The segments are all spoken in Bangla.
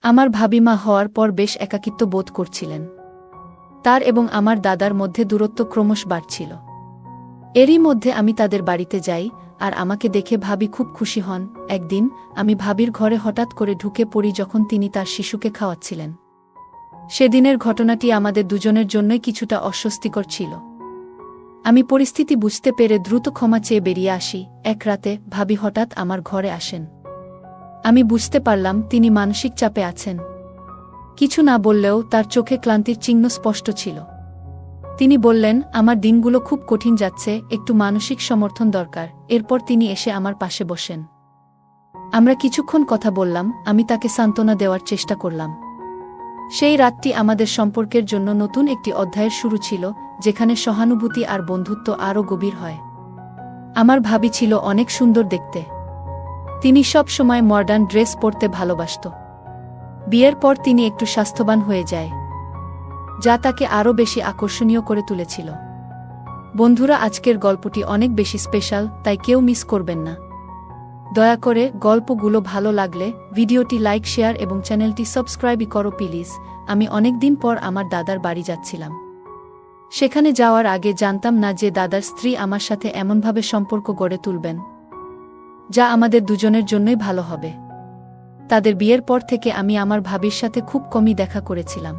আমার ভাবিমা হওয়ার পর বেশ একাকিত্ব বোধ করছিলেন। তার এবং আমার দাদার মধ্যে দূরত্ব ক্রমশ বাড়ছিল। এরই মধ্যে আমি তাদের বাড়িতে যাই, আর আমাকে দেখে ভাবি খুব খুশি হন। একদিন আমি ভাবির ঘরে হঠাৎ করে ঢুকে পড়ি যখন তিনি তার শিশুকে খাওয়াচ্ছিলেন। সেদিনের ঘটনাটি আমাদের দুজনের জন্যই কিছুটা অস্বস্তিকর ছিল। আমি পরিস্থিতি বুঝতে পেরে দ্রুত ক্ষমা চেয়ে বেরিয়ে আসি। এক রাতে ভাবি হঠাৎ আমার ঘরে আসেন। আমি বুঝতে পারলাম তিনি মানসিক চাপে আছেন। কিছু না বললেও তার চোখে ক্লান্তির চিহ্ন স্পষ্ট ছিল। তিনি বললেন, আমার দিনগুলো খুব কঠিন যাচ্ছে, একটু মানসিক সমর্থন দরকার। এরপর তিনি এসে আমার পাশে বসেন। আমরা কিছুক্ষণ কথা বললাম, আমি তাকে সান্ত্বনা দেওয়ার চেষ্টা করলাম। সেই রাতটি আমাদের সম্পর্কের জন্য নতুন একটি অধ্যায়ের শুরু ছিল, যেখানে সহানুভূতি আর বন্ধুত্ব আরও গভীর হয়। আমার ভাবি ছিল অনেক সুন্দর দেখতে। তিনি সব সময় মডার্ন ড্রেস পরতে ভালোবাসত। বিয়ের পর তিনি একটু স্বাস্থ্যবান হয়ে যায়, যা তাকে আরও বেশি আকর্ষণীয় করে তুলেছিল। বন্ধুরা, আজকের গল্পটি অনেক বেশি স্পেশাল, তাই কেউ মিস করবেন না। দয়া করে গল্পগুলো ভালো লাগলে ভিডিওটি লাইক, শেয়ার এবং চ্যানেলটি সাবস্ক্রাইব করো প্লিজ। আমি অনেকদিন পর আমার দাদার বাড়ি যাচ্ছিলাম। সেখানে যাওয়ার আগে জানতাম না যে দাদার স্ত্রী আমার সাথে এমনভাবে সম্পর্ক গড়ে তুলবেন, যা আমাদের দুজনের জন্যই ভালো হবে। তাদের বিয়ের পর থেকে আমি আমার ভাবির সাথে খুব কমই দেখা করেছিলাম।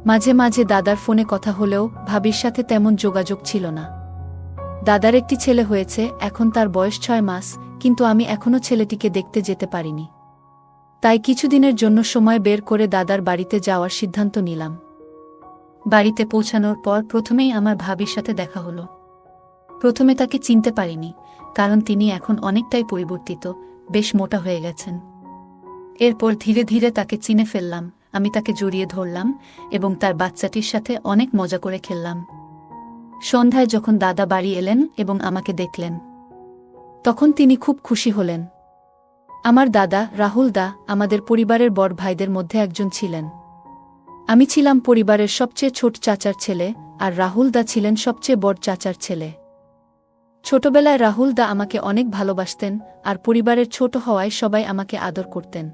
মাঝে মাঝে দাদার ফোনে কথা হলেও ভাবির সাথে তেমন যোগাযোগ ছিল না। দাদার একটি ছেলে হয়েছে, এখন তার বয়স 6 মাস, কিন্তু আমি এখনও ছেলেটিকে দেখতে যেতে পারিনি। তাই কিছুদিনের জন্য সময় বের করে দাদার বাড়িতে যাওয়ার সিদ্ধান্ত নিলাম। বাড়িতে পৌঁছানোর পর প্রথমেই আমার ভাবির সাথে দেখা হলো। প্রথমে তাকে চিনতে পারিনি, কারণ তিনি এখন অনেকটাই পরিবর্তিত, বেশ মোটা হয়ে গেছেন। এরপর ধীরে ধীরে তাকে চিনে ফেললাম। আমি তাকে জড়িয়ে ধরলাম এবং তার বাচ্চাটির সাথে অনেক মজা করে খেললাম। সন্ধ্যায় যখন দাদা বাড়ি এলেন এবং আমাকে দেখলেন, তখন তিনি খুব খুশি হলেন। আমার দাদা রাহুল দা আমাদের পরিবারের বড় ভাইদের মধ্যে একজন ছিলেন। আমি ছিলাম পরিবারের সবচেয়ে ছোট চাচার ছেলে, আর রাহুল দা ছিলেন সবচেয়ে বড় চাচার ছেলে। ছোটবেলায় রাহুল দা আমাকে অনেক ভালোবাসতেন, আর পরিবারের ছোট হওয়ায় সবাই আমাকে আদর করতেন।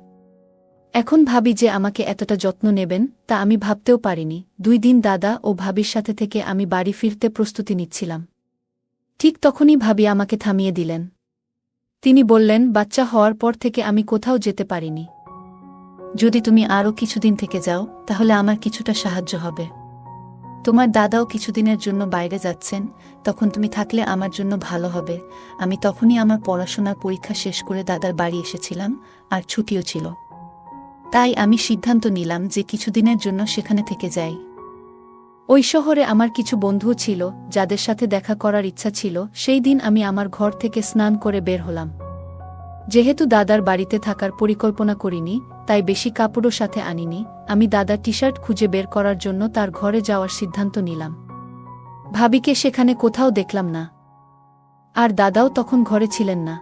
এখন ভাবি যে আমাকে এতটা যত্ন নেবেন, তা আমি ভাবতেও পারিনি। 2 দিন দাদা ও ভাবির সাথে থেকে আমি বাড়ি ফিরতে প্রস্তুতি নিচ্ছিলাম। ঠিক তখনই ভাবি আমাকে থামিয়ে দিলেন। তিনি বললেন, বাচ্চা হওয়ার পর থেকে আমি কোথাও যেতে পারিনি। যদি তুমি আরও কিছুদিন থেকে যাও, তাহলে আমার কিছুটা সাহায্য হবে। তোমার দাদাও কিছুদিনের জন্য বাইরে যাচ্ছেন, তখন তুমি থাকলে আমার জন্য ভালো হবে। আমি তখনই আমার পড়াশোনার পরীক্ষা শেষ করে দাদার বাড়ি এসেছিলাম, আর ছুটিও ছিল। তাই আমি সিদ্ধান্ত নিলাম যে কিছুদিনের জন্য সেখানে থেকে যাই। ওই শহরে আমার কিছু বন্ধুও ছিল, যাদের সাথে দেখা করার ইচ্ছা ছিল। সেই দিন আমি আমার ঘর থেকে স্নান করে বের হলাম। যেহেতু দাদার বাড়িতে থাকার পরিকল্পনা করিনি, তাই বেশি কাপড়ও সাথে আনিনি। আমি দাদার টি-শার্ট খুঁজে বের করার জন্য তার ঘরে যাওয়ার সিদ্ধান্ত নিলাম। ভাবিকে সেখানে কোথাও দেখলাম না, আর দাদাও তখন ঘরে ছিলেন না।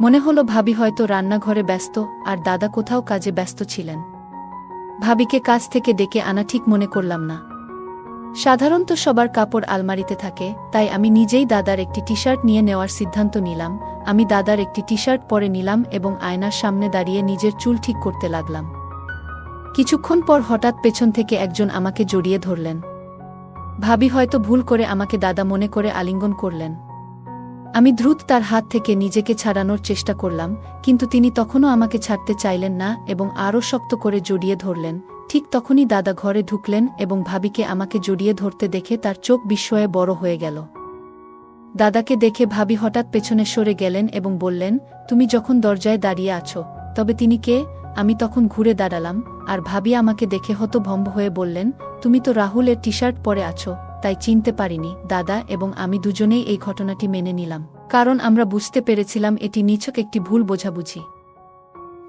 মনে হলো ভাবি হয়তো রান্নাঘরে ব্যস্ত, আর দাদা কোথাও কাজে ব্যস্ত ছিলেন। ভাবিকে কাজ থেকে ডেকে আনা ঠিক মনে করলাম না। সাধারণত সবার কাপড় আলমারিতে থাকে, তাই আমি নিজেই দাদার একটি টি-শার্ট নিয়ে নেওয়ার সিদ্ধান্ত নিলাম। আমি দাদার একটি টি-শার্ট পরে নিলাম এবং আয়নার সামনে দাঁড়িয়ে নিজের চুল ঠিক করতে লাগলাম। কিছুক্ষণ পর হঠাৎ পেছন থেকে একজন আমাকে জড়িয়ে ধরলেন। ভাবি হয়তো ভুল করে আমাকে দাদা মনে করে আলিঙ্গন করলেন। আমি দ্রুত তার হাত থেকে নিজেকে ছাড়ানোর চেষ্টা করলাম, কিন্তু তিনি তখনও আমাকে ছাড়তে চাইলেন না এবং আরও শক্ত করে জড়িয়ে ধরলেন। ঠিক তখনই দাদা ঘরে ঢুকলেন এবং ভাবিকে আমাকে জড়িয়ে ধরতে দেখে তার চোখ বিস্ময়ে বড় হয়ে গেল। দাদাকে দেখে ভাবি হঠাৎ পেছনে সরে গেলেন এবং বললেন, তুমি যখন দরজায় দাঁড়িয়ে আছো, তবে তিনি কে? আমি তখন ঘুরে দাঁড়ালাম, আর ভাবি আমাকে দেখে হতভম্ব হয়ে বললেন, তুমি তো রাহুলের টি-শার্ট পরে আছো, তাই চিনতে পারিনি। দাদা এবং আমি দুজনেই এই ঘটনাটি মেনে নিলাম, কারণ আমরা বুঝতে পেরেছিলাম এটি নিছক একটি ভুল বোঝাবুঝি।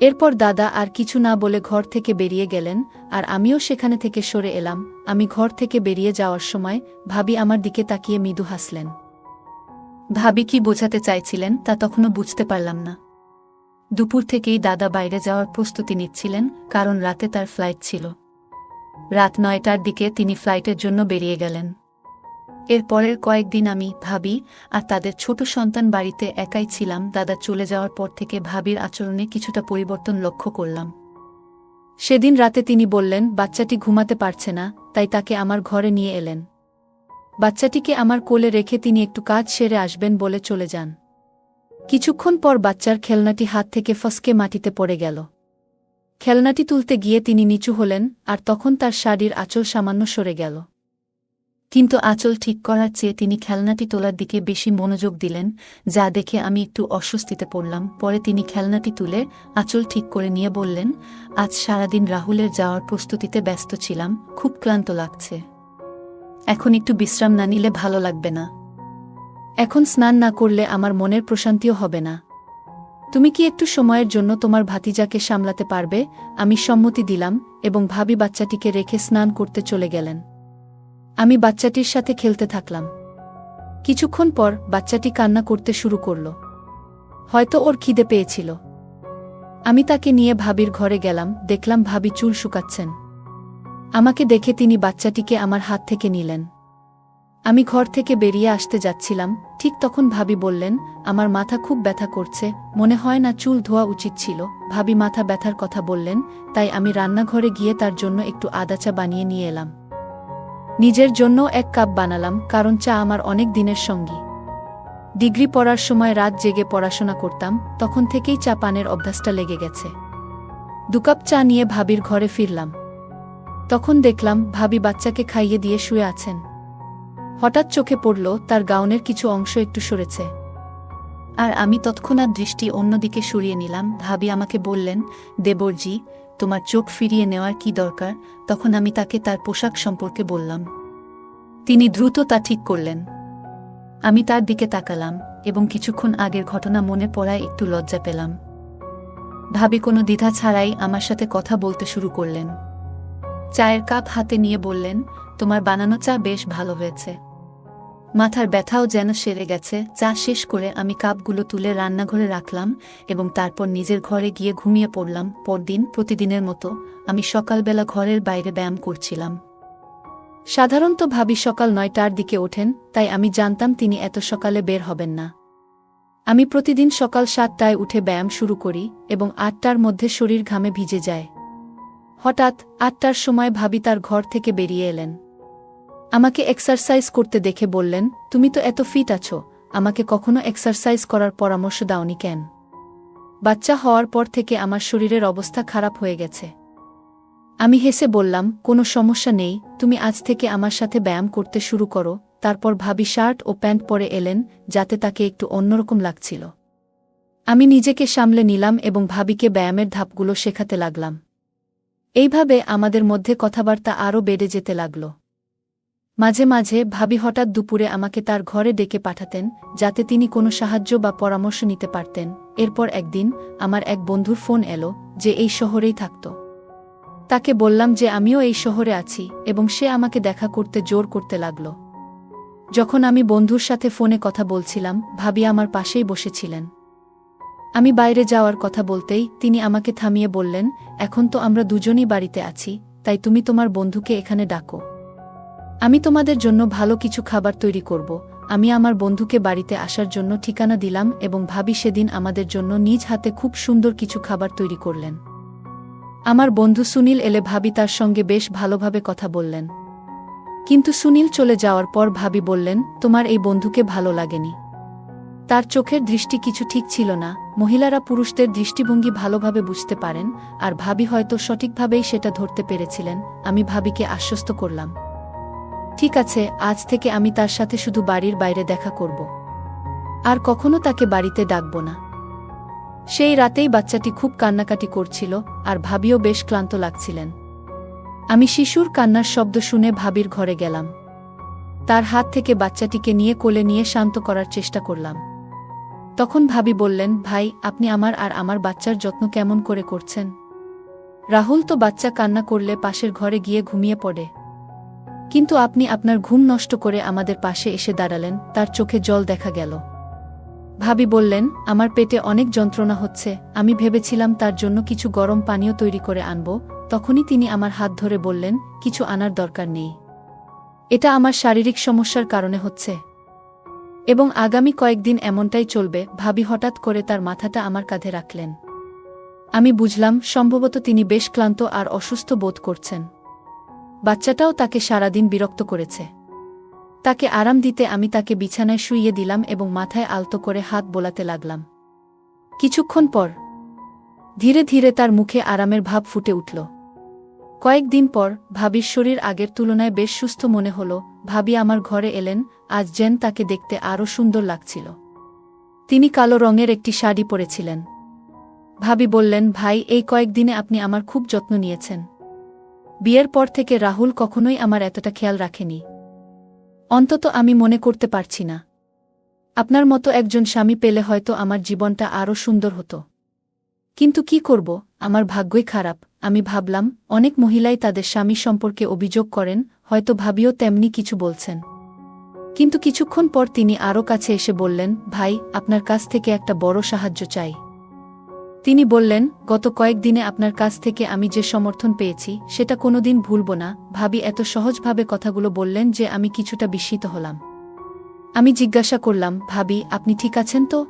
এরপর দাদা আর কিছু না বলে ঘর থেকে বেরিয়ে গেলেন, আর আমিও সেখানে থেকে সরে এলাম। আমি ঘর থেকে বেরিয়ে যাওয়ার সময় ভাবি আমার দিকে তাকিয়ে মৃদু হাসলেন। ভাবি কি বোঝাতে চাইছিলেন তা তখনও বুঝতে পারলাম না। দুপুর থেকেই দাদা বাইরে যাওয়ার প্রস্তুতি নিচ্ছিলেন, কারণ রাতে তার ফ্লাইট ছিল। রাত 9টার দিকে তিনি ফ্লাইটের জন্য বেরিয়ে গেলেন। এর পরের কয়েকদিন আমি, ভাবি আর তাদের ছোট সন্তান বাড়িতে একাই ছিলাম। দাদা চলে যাওয়ার পর থেকে ভাবির আচরণে কিছুটা পরিবর্তন লক্ষ্য করলাম। সেদিন রাতে তিনি বললেন বাচ্চাটি ঘুমাতে পারছে না, তাই তাকে আমার ঘরে নিয়ে এলেন। বাচ্চাটিকে আমার কোলে রেখে তিনি একটু কাজ সেরে আসবেন বলে চলে যান। কিছুক্ষণ পর বাচ্চার খেলনাটি হাত থেকে ফসকে মাটিতে পড়ে গেল। খেলনাটি তুলতে গিয়ে তিনি নিচু হলেন, আর তখন তার শাড়ির আঁচল সামান্য সরে গেল। কিন্তু আঁচল ঠিক করার চেয়ে তিনি খেলনাটি তোলার দিকে বেশি মনোযোগ দিলেন, যা দেখে আমি একটু অস্বস্তিতে পড়লাম। পরে তিনি খেলনাটি তুলে আঁচল ঠিক করে নিয়ে বললেন, আজ সারাদিন রাহুলের যাওয়ার প্রস্তুতিতে ব্যস্ত ছিলাম, খুব ক্লান্ত লাগছে। এখন একটু বিশ্রাম না নিলে ভালো লাগবে না। এখন স্নান না করলে আমার মনের প্রশান্তিও হবে না। তুমি কি একটু সময়ের জন্য তোমার ভাতিজাকে সামলাতে পারবে? আমি সম্মতি দিলাম এবং ভাবি বাচ্চাটিকে রেখে স্নান করতে চলে গেলেন। আমি বাচ্চাটির সাথে খেলতে থাকলাম। কিছুক্ষণ পর বাচ্চাটি কান্না করতে শুরু করল। হয়তো ওর খিদে পেয়েছিল। আমি তাকে নিয়ে ভাবির ঘরে গেলাম, দেখলাম ভাবি চুল শুকাচ্ছেন। আমাকে দেখে তিনি বাচ্চাটিকে আমার হাত থেকে নিলেন। আমি ঘর থেকে বেরিয়ে আসতে যাচ্ছিলাম, ঠিক তখন ভাবি বললেন, আমার মাথা খুব ব্যথা করছে, মনে হয় না চুল ধোয়া উচিত ছিল। ভাবি মাথা ব্যথার কথা বললেন, তাই আমি রান্নাঘরে গিয়ে তার জন্য একটু আদা চা বানিয়ে নিয়ে এলাম। নিজের জন্য 1 কাপ বানালাম, কারণ চা আমার অনেক দিনের সঙ্গী। ডিগ্রি পড়ার সময় রাত জেগে পড়াশোনা করতাম, তখন থেকেই চা পানের অভ্যাসটা লেগে গেছে। 2 কাপ চা নিয়ে ভাবির ঘরে ফিরলাম। তখন দেখলাম ভাবি বাচ্চাকে খাইয়ে দিয়ে শুয়ে আছেন। হঠাৎ চোখে পড়ল তার গাউনের কিছু অংশ একটু সরেছে, আর আমি তৎক্ষণাৎ দৃষ্টি অন্যদিকে সরিয়ে নিলাম। ভাবি আমাকে বললেন, দেবরজি, তোমার চোখ ফিরিয়ে নেওয়ার কি দরকার? তখন আমি তাকে তার পোশাক সম্পর্কে বললাম। তিনি দ্রুত তা ঠিক করলেন। আমি তার দিকে তাকালাম এবং কিছুক্ষণ আগের ঘটনা মনে পড়ায় একটু লজ্জা পেলাম। ভাবি কোনো দ্বিধা ছাড়াই আমার সাথে কথা বলতে শুরু করলেন। চায়ের কাপ হাতে নিয়ে বললেন, তোমার বানানো চা বেশ ভালো হয়েছে। মাথার ব্যথাও যেন সেরে গেছে। চা শেষ করে আমি কাপগুলো তুলে রান্নাঘরে রাখলাম এবং তারপর নিজের ঘরে গিয়ে ঘুমিয়ে পড়লাম। পরদিন প্রতিদিনের মতো আমি সকালবেলা ঘরের বাইরে ব্যায়াম করছিলাম। সাধারণত ভাবি সকাল 9টার দিকে ওঠেন, তাই আমি জানতাম তিনি এত সকালে বের হবেন না। আমি প্রতিদিন সকাল 7টায় উঠে ব্যায়াম শুরু করি এবং 8টার মধ্যে শরীর ঘামে ভিজে যায়। হঠাৎ 8টার সময় ভাবি তার ঘর থেকে বেরিয়ে এলেন। আমাকে এক্সারসাইজ করতে দেখে বললেন, তুমি তো এত ফিট আছো, আমাকে কখনো এক্সারসাইজ করার পরামর্শ দাওনি কেন? বাচ্চা হওয়ার পর থেকে আমার শরীরের অবস্থা খারাপ হয়ে গেছে। আমি হেসে বললাম, কোনো সমস্যা নেই, তুমি আজ থেকে আমার সাথে ব্যায়াম করতে শুরু করো। তারপর ভাবি শার্ট ও প্যান্ট পরে এলেন, যাতে তাকে একটু অন্যরকম লাগছিল। আমি নিজেকে সামলে নিলাম এবং ভাবিকে ব্যায়ামের ধাপগুলো শেখাতে লাগলাম। এইভাবে আমাদের মধ্যে কথাবার্তা আরও বেড়ে যেতে লাগল। মাঝে মাঝে ভাবি হঠাৎ দুপুরে আমাকে তার ঘরে ডেকে পাঠাতেন, যাতে তিনি কোনো সাহায্য বা পরামর্শ নিতে পারতেন। এরপর একদিন আমার এক বন্ধুর ফোন এলো, যে এই শহরেই থাকত। তাকে বললাম যে আমিও এই শহরে আছি এবং সে আমাকে দেখা করতে জোর করতে লাগল। যখন আমি বন্ধুর সাথে ফোনে কথা বলছিলাম, ভাবি আমার পাশেই বসেছিলেন। আমি বাইরে যাওয়ার কথা বলতেই তিনি আমাকে থামিয়ে বললেন, এখন তো আমরা দুজনই বাড়িতে আছি, তাই তুমি তোমার বন্ধুকে এখানে ডাকো। আমি তোমাদের জন্য ভালো কিছু খাবার তৈরি করব। আমি আমার বন্ধুকে বাড়িতে আসার জন্য ঠিকানা দিলাম এবং ভাবি সেদিন আমাদের জন্য নিজ হাতে খুব সুন্দর কিছু খাবার তৈরি করলেন। আমার বন্ধু সুনীল এলে ভাবি তার সঙ্গে বেশ ভালোভাবে কথা বললেন। কিন্তু সুনীল চলে যাওয়ার পর ভাবি বললেন, তোমার এই বন্ধুকে ভালো লাগেনি? তার চোখের দৃষ্টি কিছু ঠিক ছিল না। মহিলারা পুরুষদের দৃষ্টিভঙ্গি ভালোভাবে বুঝতে পারেন, আর ভাবি হয়তো সঠিকভাবেই সেটা ধরতে পেরেছিলেন। আমি ভাবিকে আশ্বস্ত করলাম, ঠিক আছে, আজ থেকে আমি তার সাথে শুধু বাড়ির বাইরে দেখা করব, আর কখনো তাকে বাড়িতে ডাকব না। সেই রাতেই বাচ্চাটি খুব কান্নাকাটি করছিল, আর ভাবিও বেশ ক্লান্ত লাগছিলেন। আমি শিশুর কান্নার শব্দ শুনে ভাবির ঘরে গেলাম। তার হাত থেকে বাচ্চাটিকে নিয়ে কোলে নিয়ে শান্ত করার চেষ্টা করলাম। তখন ভাবি বললেন, ভাই, আপনি আমার আর আমার বাচ্চার যত্ন কেমন করে করছেন? রাহুল তো বাচ্চা কান্না করলে পাশের ঘরে গিয়ে ঘুমিয়ে পড়ে, কিন্তু আপনি আপনার ঘুম নষ্ট করে আমাদের পাশে এসে দাঁড়ালেন। তার চোখে জল দেখা গেল। ভাবি বললেন, আমার পেটে অনেক যন্ত্রণা হচ্ছে, আমি ভেবেছিলাম তার জন্য কিছু গরম পানীয় তৈরি করে আনব। তখনই তিনি আমার হাত ধরে বললেন, কিছু আনার দরকার নেই, এটা আমার শারীরিক সমস্যার কারণে হচ্ছে এবং আগামী কয়েকদিন এমনটাই চলবে। ভাবি হঠাৎ করে তার মাথাটা আমার কাঁধে রাখলেন। আমি বুঝলাম সম্ভবত তিনি বেশ ক্লান্ত আর অসুস্থ বোধ করছেন। বাচ্চাটাও তাকে সারাদিন বিরক্ত করেছে। তাকে আরাম দিতে আমি তাকে বিছানায় শুইয়ে দিলাম এবং মাথায় আলতো করে হাত বোলাতে লাগলাম। কিছুক্ষণ পর ধীরে ধীরে তার মুখে আরামের ভাব ফুটে উঠল। কয়েকদিন পর ভাবির শরীর আগের তুলনায় বেশ সুস্থ মনে হল। ভাবি আমার ঘরে এলেন, আজ যেন তাকে দেখতে আরও সুন্দর লাগছিল। তিনি কালো রঙের একটি শাড়ি পরেছিলেন। ভাবি বললেন, ভাই, এই কয়েকদিনে আপনি আমার খুব যত্ন নিয়েছেন। বিয়ের পর থেকে রাহুল কখনোই আমার এতটা খেয়াল রাখেনি। অন্তত আমি মনে করতে পারছি না। আপনার মতো একজন স্বামী পেলে হয়তো আমার জীবনটা আরও সুন্দর হতো। কিন্তু কি করব, আমার ভাগ্যই খারাপ। আমি ভাবলাম, অনেক মহিলাই তাদের স্বামী সম্পর্কে অভিযোগ করেন, হয়তো ভাবিও তেমনি কিছু বলছেন। কিন্তু কিছুক্ষণ পর তিনি আরও কাছে এসে বললেন, ভাই, আপনার কাছ থেকে একটা বড় সাহায্য চাই। তিনি বললেন, গত কয়েকদিনে আপনার কাছ থেকে আমি যে সমর্থন পেয়েছি সেটা কোনোদিন ভুলব না। ভাবি এত সহজভাবে কথাগুলো বললেন যে আমি কিছুটা বিস্মিত হলাম। আমি জিজ্ঞাসা করলাম, ভাবি, আপনি ঠিক আছেন তো?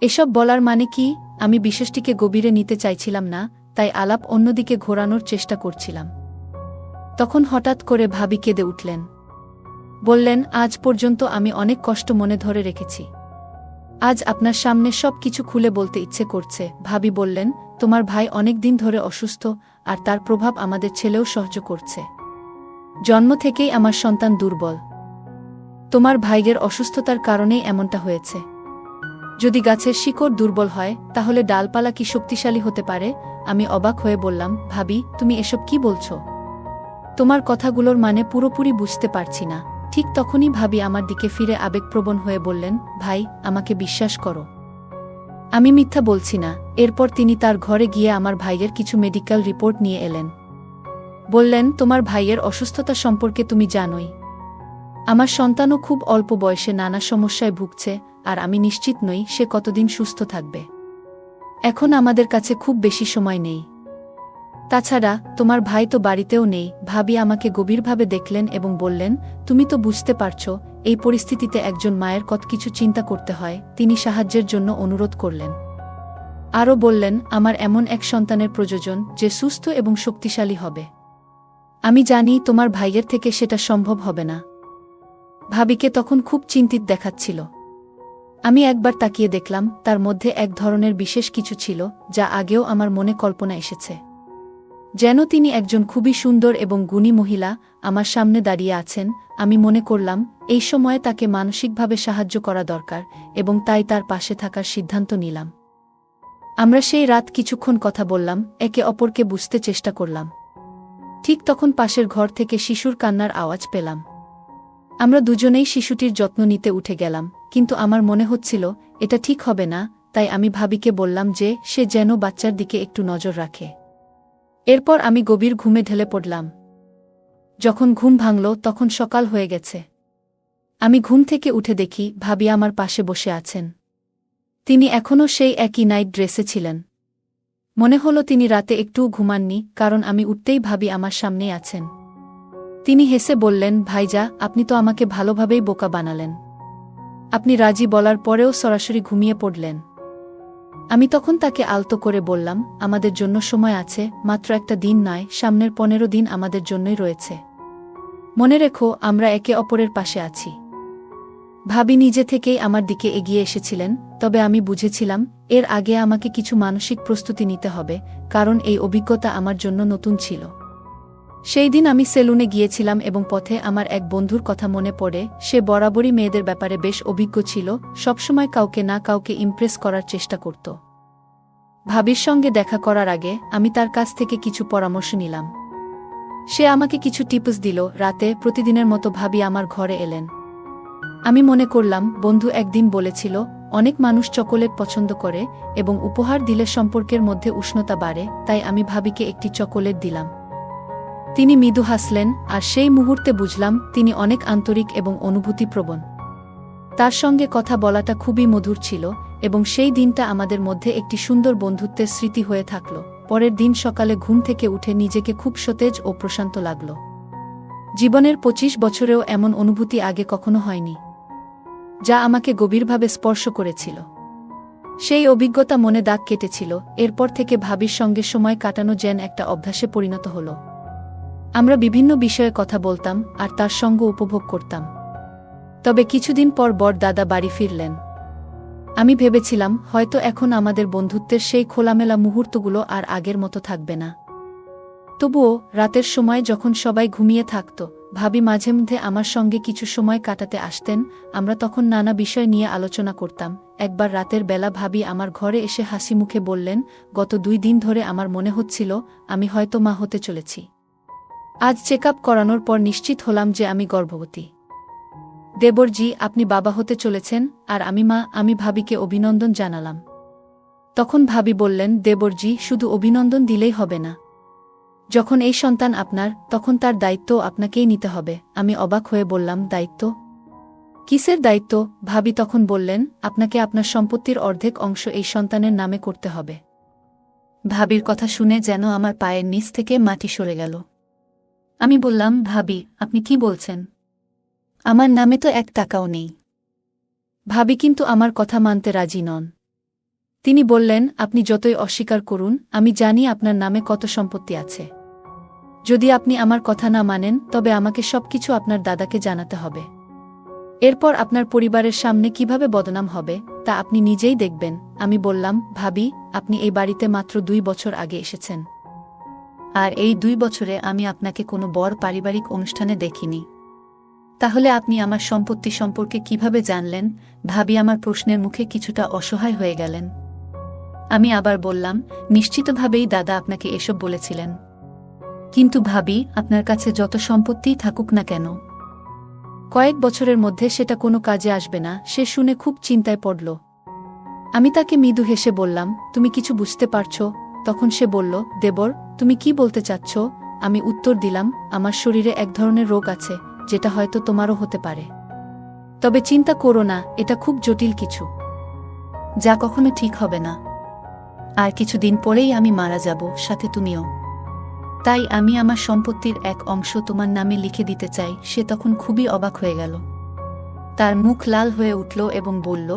এসব বলার মানে কি? আমি বিষয়টিকে গভীরে নিতে চাইছিলাম না, তাই আলাপ অন্যদিকে ঘোরানোর চেষ্টা করছিলাম। তখন হঠাৎ করে ভাবি কেঁদে উঠলেন। বললেন, আজ পর্যন্ত আমি অনেক কষ্ট মনে ধরে রেখেছি। আজ আপনার সামনে সব কিছু খুলে বলতে ইচ্ছে করছে। ভাবি বললেন, তোমার ভাই অনেক দিন ধরে অসুস্থ, আর তার প্রভাব আমাদের ছেলেও সহ্য করছে। জন্ম থেকেই আমার সন্তান দুর্বল। তোমার ভাইয়ের অসুস্থতার কারণেই এমনটা হয়েছে। যদি গাছের শিকড় দুর্বল হয়, তাহলে ডালপালা কি শক্তিশালী হতে পারে? আমি অবাক হয়ে বললাম, ভাবি, তুমি এসব কি বলছো? তোমার কথাগুলোর মানে পুরোপুরি বুঝতে পারছি না। ঠিক তখনই ভাবি আমার দিকে ফিরে আবেগপ্রবণ হয়ে বললেন, ভাই, আমাকে বিশ্বাস করো, আমি মিথ্যা বলছি না। এরপর তিনি তার ঘরে গিয়ে আমার ভাইয়ের কিছু মেডিকেল রিপোর্ট নিয়ে এলেন। বললেন, তোমার ভাইয়ের অসুস্থতা সম্পর্কে তুমি জানোই। আমার সন্তানও খুব অল্প বয়সে নানা সমস্যায় ভুগছে, আর আমি নিশ্চিত নই সে কতদিন সুস্থ থাকবে। এখন আমাদের কাছে খুব বেশি সময় নেই। তাছাড়া তোমার ভাই তো বাড়িতেও নেই। ভাবি আমাকে গভীরভাবে দেখলেন এবং বললেন, তুমি তো বুঝতে পারছো এই পরিস্থিতিতে একজন মায়ের কত কিছু চিন্তা করতে হয়। তিনি সাহায্যের জন্য অনুরোধ করলেন। আরও বললেন, আমার এমন এক সন্তানের প্রয়োজন যে সুস্থ এবং শক্তিশালী হবে। আমি জানি তোমার ভাইয়ের থেকে সেটা সম্ভব হবে না। ভাবিকে তখন খুব চিন্তিত দেখাচ্ছিল। আমি একবার তাকিয়ে দেখলাম, তার মধ্যে এক ধরনের বিশেষ কিছু ছিল যা আগেও আমার মনে কল্পনা এসেছে। যেন তিনি একজন খুবই সুন্দর এবং গুণী মহিলা আমার সামনে দাঁড়িয়ে আছেন। আমি মনে করলাম এই সময়ে তাকে মানসিকভাবে সাহায্য করা দরকার, এবং তাই তার পাশে থাকার সিদ্ধান্ত নিলাম। আমরা সেই রাত কিছুক্ষণ কথা বললাম, একে অপরকে বুঝতে চেষ্টা করলাম। ঠিক তখন পাশের ঘর থেকে শিশুর কান্নার আওয়াজ পেলাম। আমরা দুজনেই শিশুটির যত্ন নিতে উঠে গেলাম, কিন্তু আমার মনে হচ্ছিল এটা ঠিক হবে না। তাই আমি ভাবিকে বললাম যে সে যেন বাচ্চার দিকে একটু নজর রাখে। এরপর আমি গভীর ঘুমে ঢলে পড়লাম। যখন ঘুম ভাঙল তখন সকাল হয়ে গেছে। আমি ঘুম থেকে উঠে দেখি ভাবি আমার পাশে বসে আছেন। তিনি এখনও সেই একই নাইট ড্রেসে ছিলেন। মনে হলো তিনি রাতে একটুও ঘুমাননি, কারণ আমি উঠতেই ভাবি আমার সামনেই আছেন। তিনি হেসে বললেন, ভাইজা, আপনি তো আমাকে ভালোভাবেই বোকা বানালেন। আপনি রাজি বলার পরেও সরাসরি ঘুমিয়ে পড়লেন। আমি তখন তাকে আলতো করে বললাম, আমাদের জন্য সময় আছে, মাত্র একটা দিন নয়, সামনের 15 দিন আমাদের জন্যই রয়েছে। মনে রেখো, আমরা একে অপরের পাশে আছি। ভাবি নিজে থেকেই আমার দিকে এগিয়ে এসেছিলেন, তবে আমি বুঝেছিলাম এর আগে আমাকে কিছু মানসিক প্রস্তুতি নিতে হবে, কারণ এই অভিজ্ঞতা আমার জন্য নতুন ছিল। সেই দিন আমি সেলুনে গিয়েছিলাম এবং পথে আমার এক বন্ধুর কথা মনে পড়ে। সে বরাবরই মেয়েদের ব্যাপারে বেশ অভিজ্ঞ ছিল, সবসময় কাউকে না কাউকে ইমপ্রেস করার চেষ্টা করত। ভাবির সঙ্গে দেখা করার আগে আমি তার কাছ থেকে কিছু পরামর্শ নিলাম। সে আমাকে কিছু টিপস দিল। রাতে প্রতিদিনের মতো ভাবি আমার ঘরে এলেন। আমি মনে করলাম, বন্ধু একদিন বলেছিল অনেক মানুষ চকোলেট পছন্দ করে এবং উপহার দিলে সম্পর্কের মধ্যে উষ্ণতা বাড়ে, তাই আমি ভাবিকে একটি চকোলেট দিলাম। তিনি মৃদু হাসলেন, আর সেই মুহূর্তে বুঝলাম তিনি অনেক আন্তরিক এবং অনুভূতিপ্রবণ। তার সঙ্গে কথা বলাটা খুবই মধুর ছিল, এবং সেই দিনটা আমাদের মধ্যে একটি সুন্দর বন্ধুত্বের স্মৃতি হয়ে থাকল। পরের দিন সকালে ঘুম থেকে উঠে নিজেকে খুব সতেজ ও প্রশান্ত লাগল। জীবনের 25 বছরেও এমন অনুভূতি আগে কখনো হয়নি, যা আমাকে গভীরভাবে স্পর্শ করেছিল। সেই অভিজ্ঞতা মনে দাগ কেটেছিল। এরপর থেকে ভাবির সঙ্গে সময় কাটানো যেন একটা অভ্যাসে পরিণত হল। আমরা বিভিন্ন বিষয়ে কথা বলতাম আর তার সঙ্গ উপভোগ করতাম। তবে কিছুদিন পর বড় দাদা বাড়ি ফিরলেন। আমি ভেবেছিলাম হয়তো এখন আমাদের বন্ধুত্বের সেই খোলামেলা মুহূর্তগুলো আর আগের মতো থাকবে না। তবুও রাতের সময় যখন সবাই ঘুমিয়ে থাকত, ভাবি মাঝে মধ্যে আমার সঙ্গে কিছু সময় কাটাতে আসতেন। আমরা তখন নানা বিষয় নিয়ে আলোচনা করতাম। একবার রাতের বেলা ভাবি আমার ঘরে এসে হাসি মুখে বললেন, গত 2 দিন ধরে আমার মনে হচ্ছিল আমি হয়তো মা হতে চলেছি। আজ চেক আপ করানোর পর নিশ্চিত হলাম যে আমি গর্ভবতী। দেবরজি, আপনি বাবা হতে চলেছেন আর আমি মা। আমি ভাবিকে অভিনন্দন জানালাম। তখন ভাবি বললেন, দেবরজি, শুধু অভিনন্দন দিলেই হবে না। যখন এই সন্তান আপনার, তখন তার দায়িত্ব আপনাকেই নিতে হবে। আমি অবাক হয়ে বললাম, দায়িত্ব? কিসের দায়িত্ব? ভাবি তখন বললেন, আপনাকে আপনার সম্পত্তির অর্ধেক অংশ এই সন্তানের নামে করতে হবে। ভাবির কথা শুনে যেন আমার পায়ের নিচ থেকে মাটি সরে গেল। আমি বললাম, ভাবি, আপনি কি বলছেন? আমার নামে তো 1 টাকাও নেই। ভাবি কিন্তু আমার কথা মানতে রাজি নন। তিনি বললেন, আপনি যতই অস্বীকার করুন, আমি জানি আপনার নামে কত সম্পত্তি আছে। যদি আপনি আমার কথা না মানেন, তবে আমাকে সবকিছু আপনার দাদাকে জানাতে হবে। এরপর আপনার পরিবারের সামনে কিভাবে বদনাম হবে তা আপনি নিজেই দেখবেন। আমি বললাম, ভাবি, আপনি এই বাড়িতে মাত্র 2 বছর আগে এসেছেন। আর এই 2 বছরে আমি আপনাকে কোনো বড় পারিবারিক অনুষ্ঠানে দেখিনি। তাহলে আপনি আমার সম্পত্তি সম্পর্কে কিভাবে জানলেন? ভাবি আমার প্রশ্নের মুখে কিছুটা অসহায় হয়ে গেলেন। আমি আবার বললাম, নিশ্চিতভাবেই দাদা আপনাকে এসব বলেছিলেন। কিন্তু ভাবি, আপনার কাছে যত সম্পত্তিই থাকুক না কেন, কয়েক বছরের মধ্যে সেটা কোনো কাজে আসবে না। সে শুনে খুব চিন্তায় পড়ল। আমি তাকে মৃদু হেসে বললাম, তুমি কিছু বুঝতে পারছো? তখন সে বলল, দেবর, তুমি কি বলতে চাচ্ছ? আমি উত্তর দিলাম, আমার শরীরে এক ধরনের রোগ আছে, যেটা হয়তো তোমারও হতে পারে। তবে চিন্তা করো না, এটা খুব জটিল কিছু, যা কখনো ঠিক হবে না। আর কিছুদিন পরেই আমি মারা যাব, সাথে তুমিও। তাই আমি আমার সম্পত্তির এক অংশ তোমার নামে লিখে দিতে চাই। সে তখন খুবই অবাক হয়ে গেল। তার মুখ লাল হয়ে উঠল এবং বলল,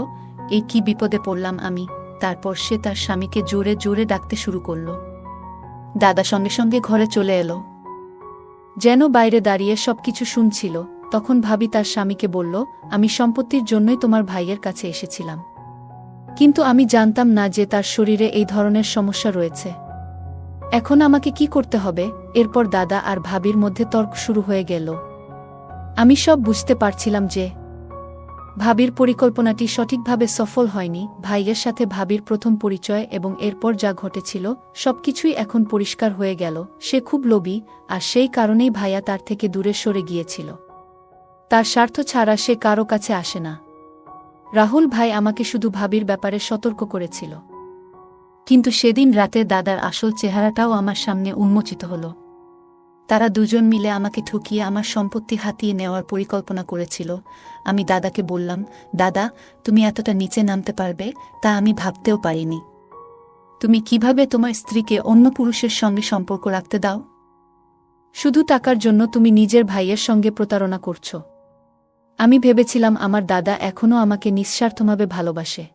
এই কি বিপদে পড়লাম আমি। তারপর সে তার স্বামীকে জোরে জোরে ডাকতে শুরু করল। দাদা সঙ্গে সঙ্গে ঘরে চলে এলো, যেন বাইরে দাঁড়িয়ে সবকিছু শুনছিল। তখন ভাবি তার স্বামীকে বলল, আমি সম্পত্তির জন্যই তোমার ভাইয়ের কাছে এসেছিলাম, কিন্তু আমি জানতাম না যে তার শরীরে এই ধরনের সমস্যা রয়েছে। এখন আমাকে কি করতে হবে? এরপর দাদা আর ভাবির মধ্যে তর্ক শুরু হয়ে গেল। আমি সব বুঝতে পারছিলাম যে ভাবির পরিকল্পনাটি সঠিকভাবে সফল হয়নি। ভাইয়ের সাথে ভাবির প্রথম পরিচয় এবং এরপর যা ঘটেছিল, সবকিছুই এখন পরিষ্কার হয়ে গেল। সে খুব লোভী, আর সেই কারণেই ভাইয়া তার থেকে দূরে সরে গিয়েছিল। তার স্বার্থ ছাড়া সে কারো কাছে আসে না। রাহুল ভাই আমাকে শুধু ভাবির ব্যাপারে সতর্ক করেছিল। কিন্তু সেদিন রাতে দাদার আসল চেহারাটাও আমার সামনে উন্মোচিত হল। তারা দুজন মিলে আমাকে ঠকিয়ে আমার সম্পত্তি হাতিয়ে নেওয়ার পরিকল্পনা করেছিল। আমি দাদাকে বললাম, দাদা, তুমি এতটা নিচে নামতে পারবে তা আমি ভাবতেও পারিনি। তুমি কিভাবে তোমার স্ত্রীকে অন্য পুরুষের সঙ্গে সম্পর্ক রাখতে দাও? শুধু টাকার জন্য তুমি নিজের ভাইয়ের সঙ্গে প্রতারণা করছো। আমি ভেবেছিলাম আমার দাদা এখনও আমাকে নিঃস্বার্থভাবে ভালোবাসে।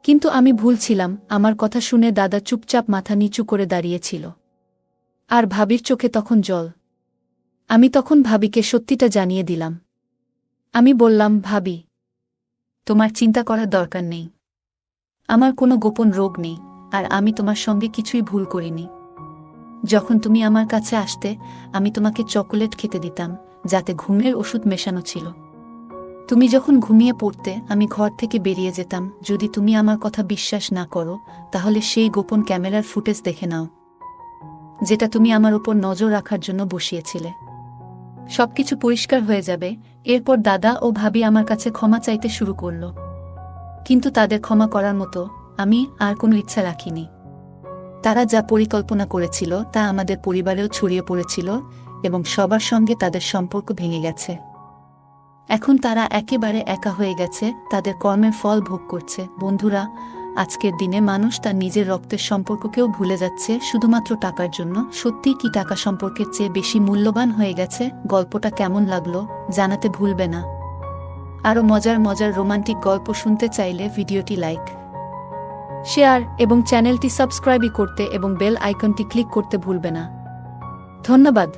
কিন্তু আমি ভুল ছিলাম। আমার কথা শুনে দাদা চুপচাপ মাথা নিচু করে দাঁড়িয়েছিল, আর ভাবির চোখে তখন জল। আমি তখন ভাবিকে সত্যিটা জানিয়ে দিলাম। আমি বললাম, ভাবি, তোমার চিন্তা করার দরকার নেই। আমার কোনো গোপন রোগ নেই, আর আমি তোমার সঙ্গে কিছুই ভুল করিনি। যখন তুমি আমার কাছে আসতে, আমি তোমাকে চকোলেট খেতে দিতাম, যাতে ঘুমের ওষুধ মেশানো ছিল। তুমি যখন ঘুমিয়ে পড়তে, আমি ঘর থেকে বেরিয়ে যেতাম। যদি তুমি আমার কথা বিশ্বাস না করো, তাহলে সেই গোপন ক্যামেরার ফুটেজ দেখে নাও, যেটা তুমি আমার উপর নজর রাখার জন্য বসিয়েছিলে। সবকিছু পরিষ্কার হয়ে যাবে। এরপর দাদা ও ভাবি আমার কাছে ক্ষমা চাইতে শুরু করল। কিন্তু তাদের ক্ষমা করার মতো আমি আর কোনো ইচ্ছা রাখিনি। তারা যা পরিকল্পনা করেছিল তা আমাদের পরিবারেও ছড়িয়ে পড়েছিল এবং সবার সঙ্গে তাদের সম্পর্ক ভেঙে গেছে। এখন তারা একেবারে একা হয়ে গেছে, তাদের কর্মের ফল ভোগ করছে। বন্ধুরা, আজকের দিনে মানুষ তার নিজের রক্তের সম্পর্ককেও ভুলে যাচ্ছে শুধুমাত্র টাকার জন্য। সত্যি কি টাকা সম্পর্কের চেয়ে বেশি মূল্যবান হয়ে গেছে? গল্পটা কেমন লাগলো জানাতে ভুলবে না। আরও মজার মজার রোমান্টিক গল্প শুনতে চাইলে ভিডিওটি লাইক শেয়ার এবং চ্যানেলটি সাবস্ক্রাইব করতে এবং বেল আইকনটি ক্লিক করতে ভুলবে না। ধন্যবাদ।